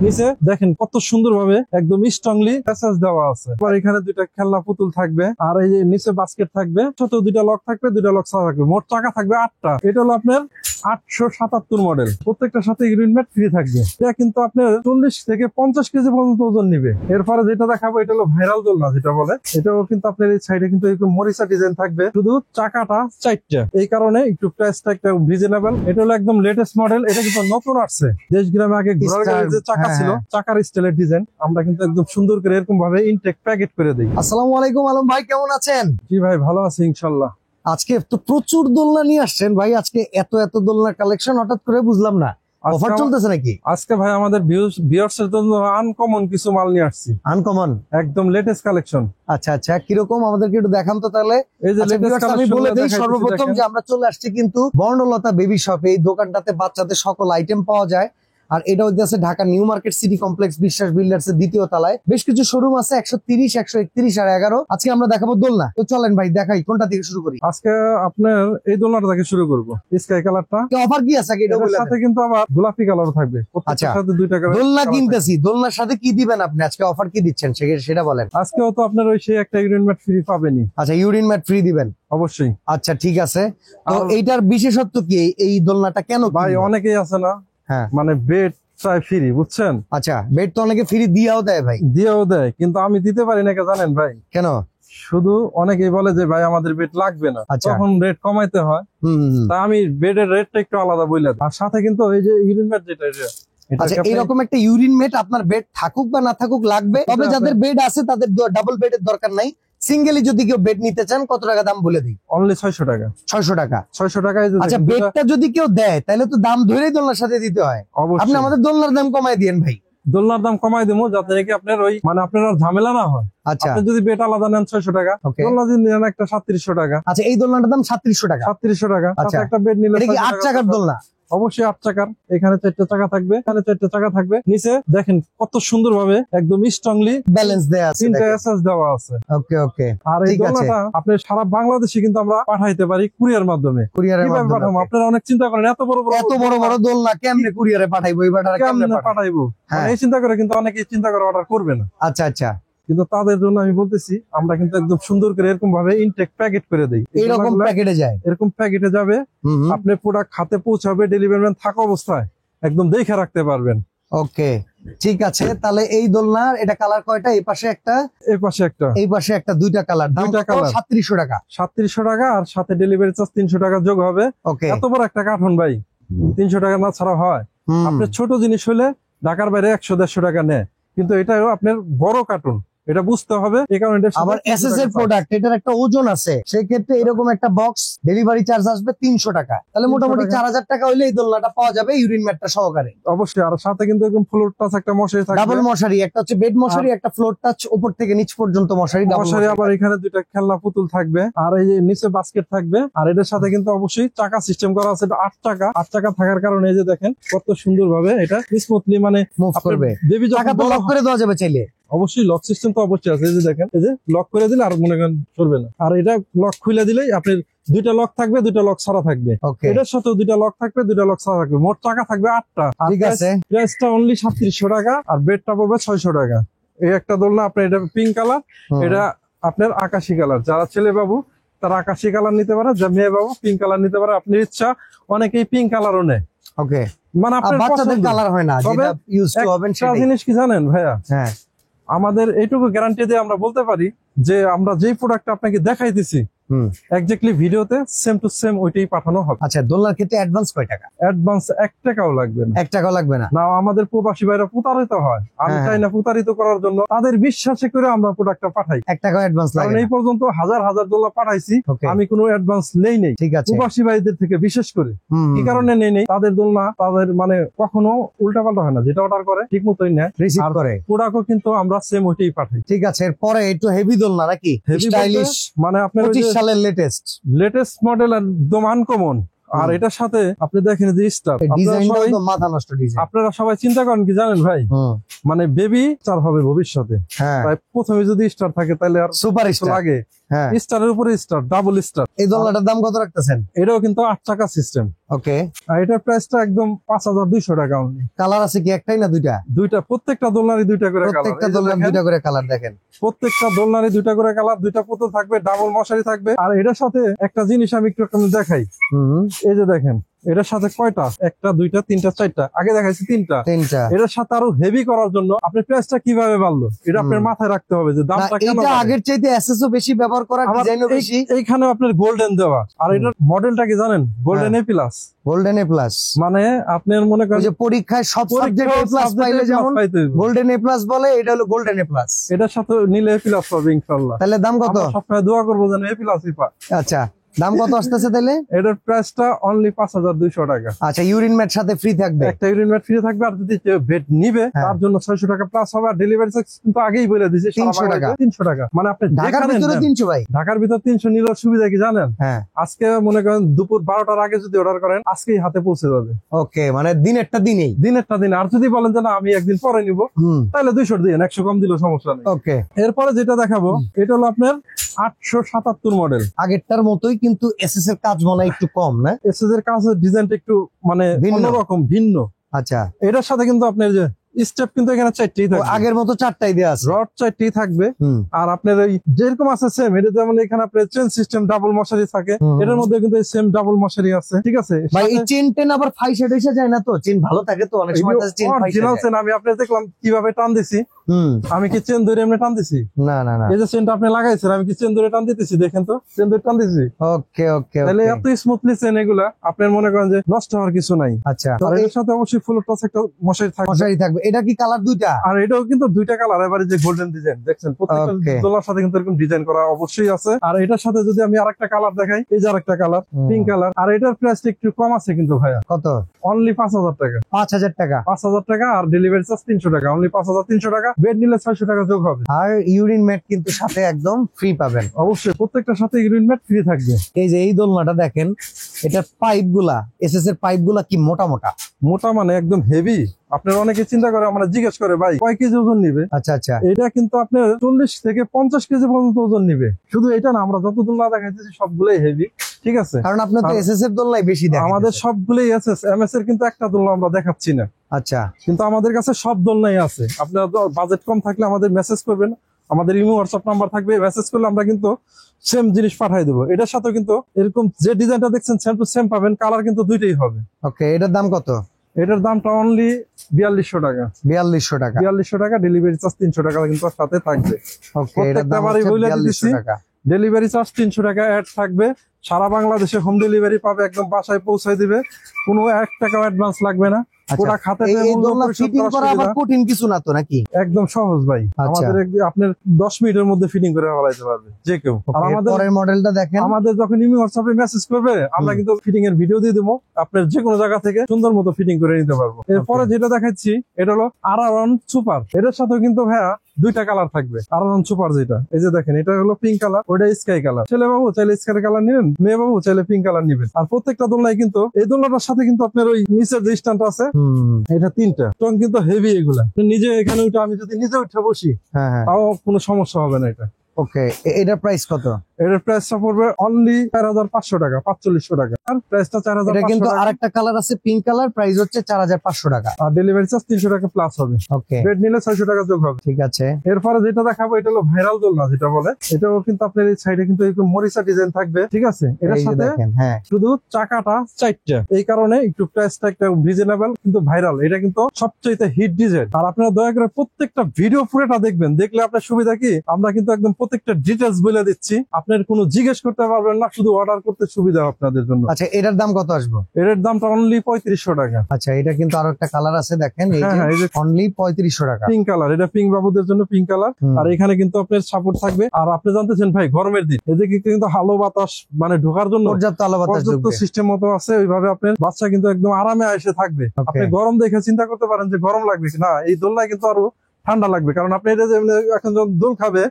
নিচে দেখেন কত সুন্দর ভাবে একদম স্ট্রংলি প্যাসেজ দেওয়া আছে। এখানে দুইটা খেলনা পুতুল থাকবে, আর এই যে নিচে বাস্কেট থাকবে, ছোট দুইটা লক থাকবে, দুইটা লক ছাড়া থাকবে, মোট চাকা থাকবে 8টা। এটা হলো আপনার 877 মডেল। প্রত্যেকটার সাথে গ্রিন ম্যাট ফ্রি থাকবে। এটা কিন্তু আপনার 40 থেকে 50 কেজি পর্যন্ত ওজন নিবে। এরপরে যেটা দেখাবো এটা হলো ভাইরাল দোলনা যেটা বলে। এটাও কিন্তু আপনার এই সাইডে কিন্তু একটু মরিচা ডিজাইন থাকবে, শুধু চাকাটা 4টা। এই কারণে একটু প্রাইসটা একটা রিজনেবল। এটা হলো একদম লেটেস্ট মডেল। এটা কিন্তু নতুন আসছে। দেশ গ্রামে আগে ঘোড়ার গাড়ির যে চাকা ছিল, চাকার স্টাইলের ডিজাইন আমরা কিন্তু একদম সুন্দর করে এরকম ভাবে ইনটেক প্যাকেট করে দিই। আসসালামু আলাইকুম আলম ভাই, কেমন আছেন? জি ভাই, ভালো আছি ইনশাল্লাহ। আজকে তো প্রচুর দোলনা নিয়ে আসছেন ভাই। আজকে এত দোলনার কালেকশন হঠাৎ করে বুঝলাম না, অফার চলতেছে নাকি? আজকে ভাই আমাদের ভিউয়ার্স এর জন্য আনকমন কিছু মাল নিয়ে আসছি। আনকমন একদম লেটেস্ট কালেকশন। আচ্ছা, কিরকম আমাদেরকে একটু দেখান তো তাহলে। এই যে আমি বলে দেই সর্বপ্রথম যে আমরা চলে আসছি কিন্তু বর্ণলতা বেবি শপে। এই দোকানটাতে বাচ্চাদের সকল আইটেম পাওয়া যায়। আর এটা হচ্ছে Dhaka new market city complex বিশ্বাস বিল্ডার্স এর দ্বিতীয় তলায়। বেশ কিছু শোরুম আছে, 130, 131 আর 11। আজকে আমরা দেখাবো দোলনা। তো চলেন ভাই দেখাই, কোনটা থেকে শুরু করি? আজকে আপনার এই দোলনাটা থেকে শুরু করবো, স্কাই কালারটা। অফার কি আছে এটা বলে? সাথে কিন্তু আবার গোলাপি কালার থাকবে। আচ্ছা, সাথে দুইটা কালার। দোলনা কিনতেছি, দোলনার সাথে কি দিবেন আপনি? আজকে অফার কি দিচ্ছেন সেটা বলেন। আজকেও তো আপনার ওই সেই একটা ইউরিন ম্যাট ফ্রি পাবেনই। আচ্ছা, ইউরিন ম্যাট ফ্রি দিবেন অবশ্যই। আচ্ছা ঠিক আছে। তো এইটার বিশেষত্ব কি? এই দোলনাটা কেন ভাই অনেকেই আছে না, হ্যাঁ মানে বেড চাই ফ্রি, বুঝছেন? আচ্ছা, বেড তো অনেকে ফ্রি দিয়েও দেয় ভাই। দিয়েও দেয়, কিন্তু আমি দিতে পারি না। জানেন ভাই কেন? শুধু অনেকেই বলে যে ভাই আমাদের বেড লাগবে না, তখন রেট কমাইতে হয়। তা আমি বেডের রেটটা একটু আলাদা বলে। আর সাথে কিন্তু এই যে ইউরিন ম্যাট যেটা, আচ্ছা এরকম একটা ইউরিন ম্যাট আপনার বেড থাকুক বা না থাকুক লাগবে। তবে যাদের বেড আছে তাদের ডাবল বেডের দরকার নাই। সিঙ্গেলি যদি কেউ বেড নিতে চান কত টাকা দাম বলে দিই? অনলি 600 টাকা। 600 টাকা? 600 টাকায়। আচ্ছা, বেডটা যদি কেউ দেয় তাহলে তো দাম ধরেই দোলনার সাথে দিতে হয়। আপনি আমাদের দোলনার দাম কমাই দিয়েন ভাই। দোলনার দাম কমাই দেবো যাতে নাকি আপনার ওই মানে আপনার আর ঝামেলা না হয়। আচ্ছা, আপনি যদি বেড আলাদা নেন 600 টাকা, দোলনা যদি নেন একটা 3700 টাকা। আচ্ছা, এই দোলনাটার দাম 3700 টাকা। 3700 টাকা। আচ্ছা, একটা বেড নিলে এটা কি 8 চাকার দোলনা? অবশ্যই 8 চাকার। এখানে 4টা চাকা থাকবে, এখানে 4টা চাকা থাকবে। নিচে দেখেন কত সুন্দর ভাবে একদম স্ট্রংলি ব্যালেন্স দেয়া আছে, 3টা এসএস দেওয়া আছে। ওকে। আর এই দোলনাটা আপনি সারা বাংলাদেশে কিন্তু আমরা পাঠাইতে পারি কুরিয়ার মাধ্যমে। কুরিয়ারের মাধ্যমে পাঠাবো? আপনারা অনেক চিন্তা করেন এত বড় বড় দোলনা কেমনে কুরিয়ারে পাঠাইবো? এই বাটার কেমনে পাঠাইবো এই চিন্তা করে কিন্তু অনেকেই চিন্তা করে অর্ডার করবে না। আচ্ছা, কিন্তু তাদের জন্য আমি বলতেছি আমরা কিন্তু একদম সুন্দর করে এরকম ভাবে ইনটেক প্যাকেট করে দেই। এরকম প্যাকেটে যায়, এরকম প্যাকেটে যাবে। আপনি প্রোডাক্ট হাতে পৌঁছাবে, ডেলিভারি ম্যান থাকা অবস্থায় একদম দেখে রাখতে পারবেন। ওকে ঠিক আছে। তাহলে এই দোলনার এটা কালার কয়টা? এই পাশে একটা, এই পাশে একটা, এই পাশে একটা, দুইটা কালার। দুইটা কালার 3700 টাকা। 3700 টাকা। আর সাথে ডেলিভারি চার্জ 300 টাকা যোগ হবে। ওকে, এত বড় একটা কার্টন ভাই 300 টাকা না ছাড়া হয়? আপনার ছোট জিনিস হলে ঢাকার বাইরে 100-150 টাকা নেয়, কিন্তু এটাও আপনার বড় কার্টুন, এটা বুঝতে হবে। এই কারণে আবার এসএস এর প্রোডাক্ট, এটার একটা ওজন আছে। সেই ক্ষেত্রে এরকম একটা বক্স ডেলিভারি চার্জ আসবে 300 টাকা। তাহলে মোটামুটি 4000 টাকা হইলে এই দোলনাটা পাওয়া যাবে ইউরিন ম্যাটটা সহকারে। অবশ্যই। আর সাথে কিন্তু এরকম ফ্লোর টাচ একটা মশারি থাকবে, ডাবল মশারি। একটা হচ্ছে বেড মশারি, একটা ফ্লোর টাচ উপর থেকে নিচ পর্যন্ত মশারি। আবার এখানে দুইটা খেলনা পুতুল থাকবে, আর এই যে নিচে বাস্কেট থাকবে। আর এটার সাথে কিন্তু অবশ্যই চাকা সিস্টেম করা আছে। 8 চাকা। 8 চাকা থাকার কারণে এই যে দেখেন কত সুন্দর ভাবে এটা স্মুথলি মানে মুভ করবে। বেবি চাকা তো লক করে দেওয়া যাবে চাইলে। অবশ্যই লক সিস্টেম তো অবশ্যই আছে। এই যে দেখেন, এই যে লক করে দিলে আর মনে করেন চলবে না। আর এটা লক খুলে দিলেই আপনার দুইটা লক থাকবে, দুইটা লক ছাড়া থাকবে। এটার সাথেও দুইটা লক থাকবে, দুইটা লক ছাড়া থাকবে। মোট টাকা থাকবে 8টা। ঠিক আছে, প্রাইসটা অনলি 3700 টাকা। আর বেডটা পড়বে 600 টাকা। এই একটা দোলনা আপনার, এটা পিঙ্ক কালার, এটা আপনার আকাশি কালার। যারা ছেলে বাবু তারা আকাশি কালার নিতে পারে, যা মেয়ে বাবু পিঙ্ক কালার নিতে পারে। আপনার ইচ্ছা, অনেকেই পিঙ্ক কালারও নেয়। ওকে, মানে আপনার বাচ্চাদের কালার হয় না, যেটা ইউজ টু হবেন সেটাই। জিনিস কি জানেন ভাইয়া? হ্যাঁ, আমাদের এইটুকু গ্যারান্টি দিয়ে আমরা বলতে পারি যে আমরা যেই প্রোডাক্ট আপনাকে দেখাইতেছি এক্স্যাক্টলি ভিডিওতে সেম টু সেম ওইটাই পাঠানো হবে। আচ্ছা, দোলনার ক্ষেত্রে অ্যাডভান্স কয় টাকা? অ্যাডভান্স 1 টাকাও লাগবে না। 1 টাকাও লাগবে না? না, আমাদের প্রবাসী ভাইরা প্রতারিত হয়। আমি চাই না প্রতারিত করার জন্য, তাদের বিশ্বাসে করে আমরা প্রোডাক্টটা পাঠাই। 1 টাকাও অ্যাডভান্স লাগে না। এই পর্যন্ত হাজার ডলার পাঠাইছি, আমি কোনো অ্যাডভান্স নেই। ঠিক আছে, প্রবাসী ভাইদের থেকে বিশেষ করে কি কারণে নেই, তাদের দোলনা তাদের মানে কখনো উল্টাপাল্টা হয় না, যেটা অর্ডার করে ঠিক মতোই নেয়, রিসিভ করে। প্রোডাক্টও কিন্তু আমরা সেম ওইটাই পাঠাই। ঠিক আছে, এরপরে একটু হেভি দোলনা নাকি? স্টাইলিশ মানে আপনার 25 সালের লেটেস্ট মডেল, একদম আনকমন। আর এটার সাথে আপনি দেখেন যে স্টার, মাথা নষ্ট ডিজাইন। আপনারা সবাই চিন্তা করেন কি জানেন ভাই, মানে বেবি স্টার হবে ভবিষ্যতে। হ্যাঁ তাই প্রথমে যদি স্টার থাকে তাহলে আর সুপার কিছু স্টার। লাগে, হ্যাঁ স্টারের উপরে স্টার, ডাবল স্টার। এই দোলনাটার দাম কত রাখতেছেন? এটাও কিন্তু 8 টাকা সিস্টেম। ওকে, আর এটার প্রাইসটা একদম 5200 টাকা অনলি। কালার আছে কি একটাই না দুইটা? দুইটা, প্রত্যেকটা দোলনারই দুইটা করে কালার। প্রত্যেকটা দোলনার দুইটা করে কালার দেখেন। প্রত্যেকটা দোলনারই দুইটা করে কালার, দুইটা পুতুল থাকবে, ডাবল মশারি থাকবে। আর এটার সাথে একটা জিনিস আমি একটু আপনাদের দেখাই। এই যে দেখেন এটার সাথে কয়টা, একটা দুইটা তিনটা চারটা, আগে দেখাইছি তিনটা। এটার সাথে আরো হেভি করার জন্য আপনি প্রাইসটা কিভাবে বাড়লো এটা আপনার মাথায় রাখতে হবে যে দামটা কেন এটা বাড়ে। আগের চাইতে এসএসও বেশি ব্যবহার করা, ডিজাইনও বেশি। এইখানে আপনার গোল্ডেন দেওয়া। আর এটার মডেলটা কি জানেন? Golden A plus. Golden A plus মানে আপনার মনে করেন যে পরীক্ষায় সব সাবজেক্টে এ প্লাস পাইলে যেমন গোল্ডেন এ প্লাস বলে, এটা হলো গোল্ডেন এ প্লাস। এটার সাথে নিলে এ প্লাস পাবে ইনশাআল্লাহ। তাহলে দাম কত? সবসময় দোয়া করবো যেন এ প্লাসই পায়। আচ্ছা, দাম কত আসতেছে তাহলে? এটার প্রাইসটা অনলি 5200 টাকা। আচ্ছা, ইউরিন ম্যাট সাথে ফ্রি থাকবে? একটা ইউরিন ম্যাট ফ্রি থাকবে। আর যদি কেউ বেড নিবে তার জন্য 600 টাকা প্লাস হবে। আর ডেলিভারি চার্জ কিন্তু আগেই বলে দিয়েছে 300 টাকা। 300 টাকা। মানে আপনি ঢাকার ভিতরে 300 ভাই? ঢাকার ভিতর 300 নিলে সুবিধা কি জানেন? হ্যাঁ, আজকে মনে করেন দুপুর 12টার আগে যদি অর্ডার করেন আজকেই হাতে পৌঁছে যাবে। ওকে, মানে দিনেরটা দিনেই। দিনেরটা দিন। আর যদি বলেন যে না আমি একদিন পরে নিব, তাহলে 200 দিন, 100 কম দিলেও সমস্যা নেই। ওকে, এরপরে যেটা দেখাবো এটা হলো আপনার 877 মডেল। আগেরটার মতোই কিন্তু এসএস এর কাজ মনে হয় একটু কম না? এসএস এর কাজের ডিজাইনটা একটু মানে অন্যরকম, ভিন্ন। আচ্ছা, এটার সাথে কিন্তু আপনার যে স্টেপ কিন্তু এখানে 4টেই থাকবে। আগের মতো 4টাই দেয়া আছে, রড 4টেই থাকবে। আর আপনার এই যেরকম আছে সেম, এটা যেমন এখানে আপনার চেন সিস্টেম ডাবল মশারি থাকে, এটার মধ্যে কিন্তু সেম ডাবল মশারি আছে। ঠিক আছে ভাই, এই চেন টেন আবার ফাইসা এসে যায় না তো? চেন ভালো থাকে তো অনেক সময়, চেন ফাইসা যায়। আমি আপনার দেখলাম কিভাবে টান দিছি। আমি কি চেন ধরে এমনি টান দিছি? না না না, এই যে চেনটা আপনি লাগাইছেন, আমি কি চেন ধরে টান দিতেছি? দেখেন তো, চেন ধরে টান দিছি। ওকে ওকে, তাহলে এত স্মুথলি চেন এগুলা, আপনার মনে করেন যে নষ্ট হওয়ার কিছু নাই। আচ্ছা, আর এর সাথে অবশ্যই ফুল টাচ একটা মশারি থাকবে। এটা কি কালার দুইটা? আর এটাও কিন্তু দুইটা কালার। এবারে যে গোল্ডেন ডিজাইন দেখছেন, প্রত্যেকটা দোলার সাথে কিন্তু এরকম ডিজাইন করা অবশ্যই আছে। আর এটার সাথে যদি আমি আরেকটা কালার দেখাই, এই যে আরেকটা কালার, পিঙ্ক কালার। আর এটার প্রাইসটা একটু কম আছে কিন্তু ভাইয়া। কত? অনলি 5000 টাকা। 5000 টাকা? 5000 টাকা। আর ডেলিভারি চার্জ 300 টাকা। অনলি 5300 টাকা। বেড নিলে 600 টাকা যোগ হবে। আর ইউরিন ম্যাট কিন্তু সাথে একদম ফ্রি পাবেন। অবশ্যই প্রত্যেকটার সাথে ইউরিন ম্যাট ফ্রি থাকবে। এই যে এই দোলনাটা দেখেন, এটার পাইপ গুলা, এসএস এর পাইপ গুলা কি মোটা মোটা। মোটা মানে একদম হেভি। আপনার অনেকে চিন্তা করে, আমরা জিজ্ঞেস করে ভাই কয় কেজি ওজন নিবে। আচ্ছা আচ্ছা, এটা কিন্তু আপনার 40 থেকে 50 কেজি পর্যন্ত ওজন নিবে। শুধু এটা না, আমরা যত দোলনা দেখাইতেছি সবগুলোই হেভি। ঠিক আছে, কারণ আপনার তো এসএস এর দোলনাই বেশি দেখেন। আমাদের সবগুলোই এসএস, এমএস এর কিন্তু একটা দোলনা আমরা দেখাচ্ছি না। আচ্ছা, কিন্তু আমাদের কাছে সব দোলনাই আছে। আপনার বাজেট কম থাকলে আমাদের মেসেজ করবেন, আমাদের ইমো হোয়াটসঅ্যাপ নাম্বার থাকবে, মেসেজ করলে আমরা কিন্তু সেম জিনিস পাঠাই দেবো। এটার সাথে কিন্তু এরকম যে ডিজাইনটা দেখছেন সেম টু সেম পাবেন, কালার কিন্তু দুইটাই হবে। ওকে, এটার দাম কত? এটার দামটা অনলি 4200 টাকা। 4200 টাকা? 4200 টাকা। ডেলিভারি চার্জ 300 টাকা কিন্তু সাথে থাকবে। ওকে, এটার দাম হচ্ছে 4200 টাকা। ডেলিভারি চার্জ 300 টাকা অ্যাড থাকবে। সারা বাংলাদেশে হোম ডেলিভারি পাবে, একদম বাসায় পৌঁছায় দিবে। কোনো 1 টাকাও অ্যাডভান্স লাগবে না। ওটা খাতে কঠিন কিছু না তো নাকি? একদম সহজ ভাই। আমাদের আপনার 10 মিনিটের মধ্যে ফিটিং করে ফেলাইতে পারবে যে কেউ। আর আমাদের মডেলটা দেখেন, আমাদের যখন ইমি হোয়াটসঅ্যাপে মেসেজ করবে আমরা কিন্তু ফিটিং এর ভিডিও দিয়ে দেবো। আপনার যে কোনো জায়গা থেকে সুন্দর মতো ফিটিং করে নিতে পারবো। এরপরে যেটা দেখাচ্ছি এটা হলো আরাওয়ান সুপার। এটার সাথে কিন্তু ভাইয়া দুইটা কালার থাকবে। আরাওয়ান সুপার যেটা, এই যে দেখেন, এটা হলো পিঙ্ক কালার, ওটা স্কাই কালার। ছেলে বাবু চাইলে স্কাই কালার নিবেন, মেয়ে বাবু চাইলে পিঙ্ক কালার নিবেন। আর প্রত্যেকটা দোলনায় কিন্তু এই দোলনাটার সাথে কিন্তু আপনার ওই নিচের যে স্ট্যান্ড আছে, এটা 3টা টং কিন্তু হেভি। এগুলা নিজে এখানে উঠে, আমি যদি নিজে উঠে বসি তাও কোনো সমস্যা হবে না এটা। ওকে, এটার প্রাইস কত? এটার প্রাইসটা পড়বে অনলি 4500 টাকা, 4500 টাকা। আর প্রাইসটা 4500 টাকা। কিন্তু আরেকটা কালার আছে পিঙ্ক কালার, প্রাইস হচ্ছে 4500 টাকা। আর ডেলিভারি চার্জ 300 টাকা প্লাস হবে। ওকে, বেড নিলে 600 টাকা যোগ হবে। ঠিক আছে। এরপরে যেটা দেখাবো এটা হলো ভাইরাল দোলনা যেটা বলে। এটাও কিন্তু আপনার এই সাইডে কিন্তু এরকম মরিচা ডিজাইন থাকবে। ঠিক আছে, এটার সাথে শুধু চাকাটা 4টা, এই কারণে একটু প্রাইসটা একটা রিজনেবল কিন্তু ভাইরাল। এটা কিন্তু সবচেয়ে হিট ডিজাইন। আর আপনারা দয়া করে প্রত্যেকটা ভিডিও পুরোটা দেখবেন, দেখলে আপনার সুবিধা কি, আমরা কিন্তু একদম প্রত্যেকটা ডিটেলস বলে দিচ্ছি। আপনার কোনো জিজ্ঞেস করতে পারবেন না, শুধু অর্ডার করতে সুবিধা আপনাদের জন্য। আচ্ছা, এটার দাম কত আসবে? এটার দামটা অনলি 3500 টাকা। আচ্ছা, এটা কিন্তু আরো একটা কালার আছে দেখেন, এই যে অনলি 3500 টাকা। পিঙ্ক কালার, এটা পিঙ্ক বাবুদের জন্য পিঙ্ক কালার। আর এখানে কিন্তু আপনার সাপোর্ট থাকবে। আর আপনি জানতেছেন ভাই, গরমের দিন এদিকে কিন্তু আলো বাতাস মানে ঢোকার জন্য পর্যাপ্ত আলো বাতাস সিস্টেম মতো আছে। ওইভাবে আপনার বাচ্চা কিন্তু একদম আরামে এসে থাকবে। আপনি গরম দেখে চিন্তা করতে পারেন যে গরম লাগবে না, এই দোলনায় কিন্তু আরো ঠান্ডা লাগবে, কারণ আপনি এটা যে এখন যখন দোল খাবে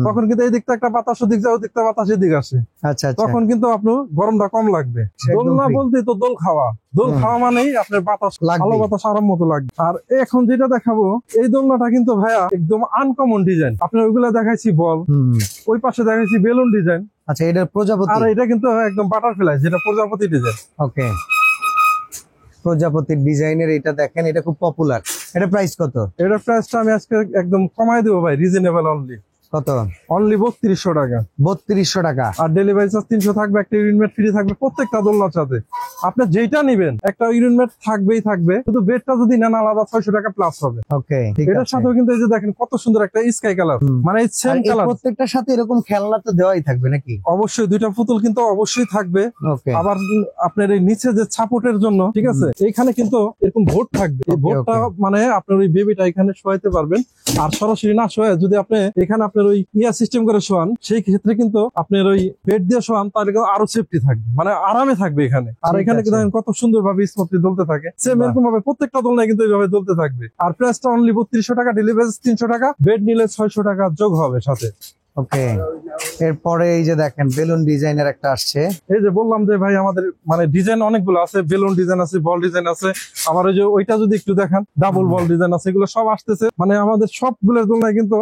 তখন কিন্তু এই দিকটা একটা বাতাস ওদিক যায়, ওদিকটা বাতাস এদিক আসে, আচ্ছা আচ্ছা। তখন কিন্তু আপনার গরমটা কম লাগবে। দোল একদম না ঠিক। বলতে তো দোল খাওয়া, দোল খাওয়া মানেই আপনার বাতাস, লাগবেই। ভালো বাতাস আরাম মতো লাগবে। আর এখন যেটা দেখাবো এই দোলনাটা কিন্তু ভাইয়া একদম আনকমন ডিজাইন। আপনার ওইগুলা দেখাইছি বল, ওই পাশে দেখাইছি বেলুন ডিজাইন, আচ্ছা এটার প্রজাপতি, আর এটা কিন্তু একদম বাটারফ্লাই, যেটা প্রজাপতি ডিজাইন। ওকে প্রজাপতির ডিজাইনের এটা দেখেন, এটা খুব পপুলার। এটা প্রাইস কত? এটার প্রাইসটা আমি আজকে একদম কমাই দেবো ভাই, রিজনেবল অনলি। কত? অনলি 3200 টাকা। 3200 টাকা। আর ডেলিভারি চার্জ 300 থাকবে, একটা ইউনিট ফ্রি থাকবে প্রত্যেকটা দোলনার সাথে। আপনি যেটা নিবেন একটা ইউনিট থাকবেই থাকবে, শুধু বেডটা যদি নেন আলাদা 600 টাকা প্লাস হবে। ওকে ঠিক এটার আছে। সাথেও কিন্তু এই যে দেখেন কত সুন্দর একটা স্কাই কালার, মানে সেম আর এই কালার। প্রত্যেকটার সাথে এরকম খেলনা তো দেওয়াই থাকবে নাকি? অবশ্যই দুইটা পুতুল কিন্তু অবশ্যই থাকবে। ওকে আবার আপনার এই নিচে যে সাপোর্টের জন্য, ঠিক আছে, এইখানে কিন্তু এরকম বোর্ড থাকবে। এই Okay, বোর্ডটা okay. মানে আপনার ওই বেবিটা এখানে শোয়াইতে পারবেন। আর সরাসরি না শোয়া যদি আপনি এখানে আপনার ওই সিস্টেম করে শোয়ান, সেই ক্ষেত্রে কিন্তু আপনার ওই বেড দিয়ে শোয়ান, তাহলে কিন্তু আরো সেফটি থাকবে, মানে আরামে থাকবে এখানে। আর ঠিক এখানে আছে। কিন্তু দেখেন কত সুন্দর ভাবে স্মুথলি দুলতে থাকে, সেম বাহ। এরকম ভাবে প্রত্যেকটা দোলনায় কিন্তু এইভাবে দুলতে থাকবে। আর প্রাইসটা অনলি 3200 টাকা, ডেলিভারি 300 টাকা, বেড নিলে 600 টাকা যোগ হবে সাথে। ওকে এরপরে এই যে দেখেন বেলুন ডিজাইনের একটা আসছে। এই যে বললাম যে ভাই আমাদের মানে ডিজাইন অনেকগুলো আছে, বেলুন ডিজাইন আছে, বল ডিজাইন আছে, আবার ওই যে ওইটা যদি একটু দেখান ডাবল বল ডিজাইন আছে, এগুলো সব আসতেছে। মানে আমাদের সবগুলোর জন্য কিন্তু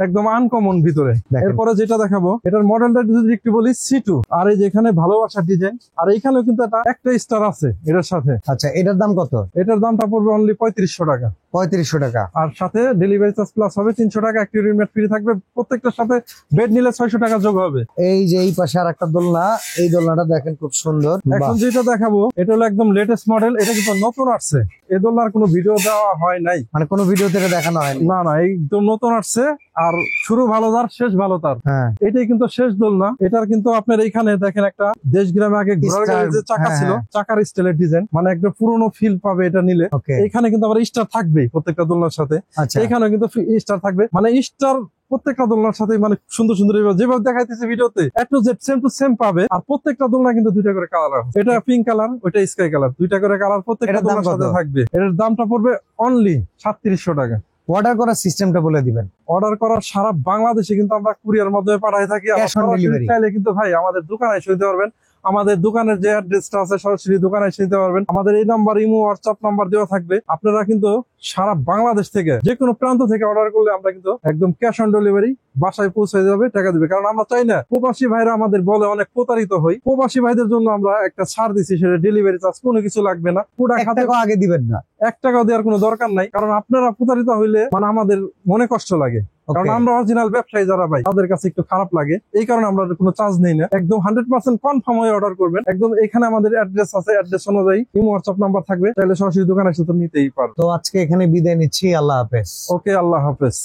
একদম আনকমন ভিতরে। দেখেন। এরপরে যেটা দেখাবো এটার মডেলটা যদি একটু বলি C2, আর এই যে এখানে ভালোবাসার ডিজাইন, আর এখানেও কিন্তু একটা স্টার আছে এটার সাথে। আচ্ছা এটার দাম কত? এটার দামটা পড়বে অনলি 3500 টাকা। 3500 টাকা। আর সাথে ডেলিভারি চার্জ প্লাস হবে 300 টাকা, একটা ইউনিট ফ্রি থাকবে, প্রত্যেকটার সাথে বেড নিলে 600 টাকা যোগ হবে। এই যে এই পাশে আর একটা দোলনা, এই দোলনাটা দেখেন খুব সুন্দর। এখন বাহ। যেটা দেখাবো এটা হলো একদম লেটেস্ট মডেল, এটা কিন্তু নতুন আসছে, এ দোলনার কোনো ভিডিও দেওয়া হয় নাই। মানে কোনো ভিডিওতে এটা দেখানো হয়নি? না না, একদম নতুন আসছে, আর শুরু ভালো তার শেষ ভালো তার। হ্যাঁ এটাই কিন্তু শেষ দোলনা। এটার কিন্তু আপনার এইখানে দেখেন একটা দেশ গ্রামে আগে ঘোড়ার গাড়ির যে চাকা হ্যাঁ, ছিল, হ্যাঁ। চাকার স্টাইলের ডিজাইন, মানে একটা পুরোনো ফিল পাবে এটা নিলে। ওকে এখানে কিন্তু আবার স্টার থাকবেই প্রত্যেকটা দোলনার সাথে, আচ্ছা এখানেও কিন্তু স্টার থাকবে, মানে স্টার প্রত্যেকটা দোলনার সাথে, মানে সুন্দর সুন্দর যেভাবে দেখাইতেছে ভিডিওতে A to Z same to same পাবে। আর প্রত্যেকটা দোলনা কিন্তু দুইটা করে কালার আছে, এটা পিঙ্ক কালার, ওইটা স্কাই কালার, দুইটা করে কালার প্রত্যেকটা এটার দাম দোলনার সাথে কত? থাকবে। এটার দামটা পড়বে অনলি 3700 টাকা। অর্ডার করার সিস্টেমটা বলে দিবেন। অর্ডার করার সারা বাংলাদেশে কিন্তু আমরা কুরিয়ার মাধ্যমে পাঠাই থাকি। আবার Cash on সরাসরি delivery। চাইলে কিন্তু ভাই আমাদের দোকানে এসে নিতে পারবেন। আমাদের দোকানের যে অ্যাড্রেসটা আছে সরাসরি দোকানে এসে নিতে পারবেন। আমাদের এই নাম্বার, ইমো, হোয়াটসঅ্যাপ নাম্বার দেওয়া থাকবে। আপনারা কিন্তু সারা বাংলাদেশ থেকে যে কোনো প্রান্ত থেকে অর্ডার করলে আমরা কিন্তু একদম ক্যাশ অন ডেলিভারি বাসায় পৌঁছে যাবে, টাকা দিবে। কারণ আমরা চাই না প্রবাসী ভাইরা আমাদের বলে অনেক প্রতারিত হই। প্রবাসী ভাইদের জন্য আমরা একটা ছাড় দিচ্ছি, সেটা ডেলিভারি চার্জ কোনো কিছু লাগবে না। পুরা 1 খাতে টাকা আগে দিবেন না। 1 টাকাও দেওয়ার কোনো দরকার নাই, কারণ আপনারা প্রতারিত হইলে মানে আমাদের মনে কষ্ট লাগে। কারণ Okay. আমরা অরিজিনাল ব্যবসায়ী যারা ভাই, তাদের কাছে একটু খারাপ লাগে, এই কারণে আমরা কোনো চার্জ নেই না। একদম 100% কনফার্ম হয়ে অর্ডার করবেন। একদম এখানে আমাদের অ্যাড্রেস আছে, অ্যাড্রেস অনুযায়ী ইমো, হোয়াটসঅ্যাপ নাম্বার থাকবে, তাহলে সরাসরি দোকানে এসে তো নিতেই পারবে। তো আজকে এখানে বিদায় নিচ্ছি, আল্লাহ হাফেজ। ওকে, আল্লাহ হাফেজ।